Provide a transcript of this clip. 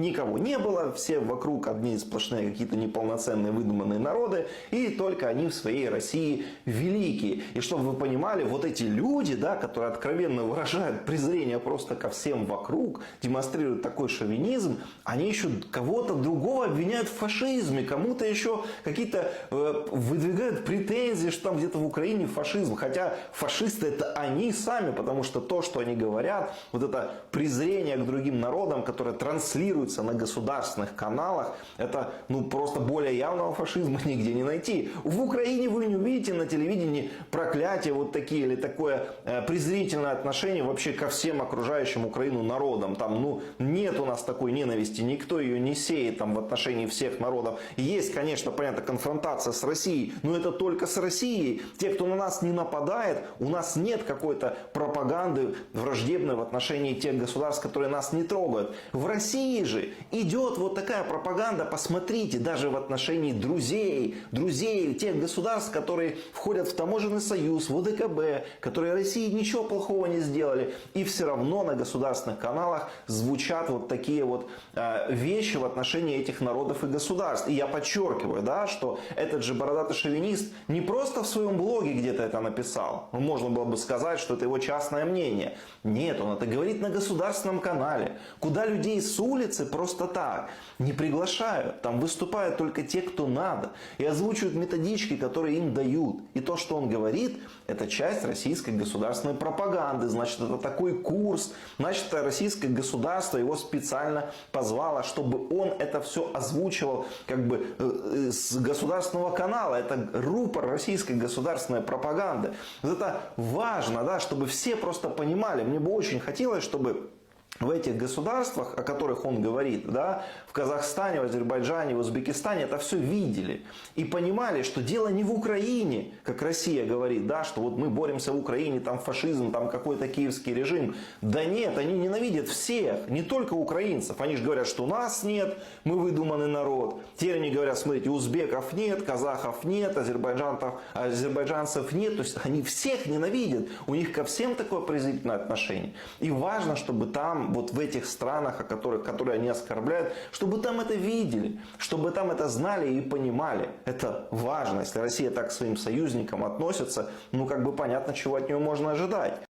никого не было, все вокруг одни сплошные какие-то неполноценные выдуманные народы, и только они в своей России великие. И чтобы вы понимали, вот эти люди, да, которые откровенно выражают презрение просто ко всем вокруг, демонстрируют такой шовинизм, они еще кого-то другого обвиняют в фашизме, кому-то еще какие-то выдвигают претензии, что там где-то в Украине фашизм. Хотя фашисты это они сами, потому что то, что они говорят, вот это презрение к другим народам, которое транслируется на государственных каналах, это ну просто более явного фашизма нигде не найти. В Украине вы не увидите на телевидении проклятия вот такие или такое презрительное отношение вообще ко всем окружающим Украину народам. Там ну нет у нас такой ненависти, никто ее не сеет там в отношении всех народов. Есть, конечно, понятно, конфронтация с Россией, но это только с Россией. Те, кто на нас не нападает, у нас нет какой-то пропаганды враждебной в отношении тех государств, которые нас не трогают. В России же идет вот такая пропаганда, посмотрите, даже в отношении друзей тех государств, которые входят в таможенный союз, в ОДКБ, которые России ничего плохого не сделали. И все равно на государственных каналах звучат вот такие вот вещи в отношении этих народов и государств. И я подчеркиваю, да, что этот же бородатый шовинист не просто в своем блоге где-то это написал. Можно было бы сказать, что это его частное мнение. Нет, он это говорит на государственном канале, куда людей с улицы просто так не приглашают. Там выступают только те, кто надо. И озвучивают методички, которые им дают. И то, что он говорит, это часть российской государственной пропаганды. Значит, это такой курс. Значит, российское государство его специально позвало, чтобы он это все озвучивал как бы с государственного канала. Это рупор российской государственной пропаганды. Вот это важно, да, чтобы все просто понимали. Мне бы очень хотелось, чтобы в этих государствах, о которых он говорит, да, в Казахстане, в Азербайджане, в Узбекистане, это все видели. И понимали, что дело не в Украине, как Россия говорит, да, что вот мы боремся в Украине, там фашизм, там какой-то киевский режим. Да нет, они ненавидят всех, не только украинцев. Они же говорят, что у нас нет, мы выдуманный народ. Теперь они говорят, смотрите, узбеков нет, казахов нет, азербайджанцев нет. То есть они всех ненавидят. У них ко всем такое презрительное отношение. И важно, чтобы там вот в этих странах, которые они оскорбляют, чтобы там это видели, чтобы там это знали и понимали. Это важно. Если Россия так к своим союзникам относится, ну как бы понятно, чего от нее можно ожидать.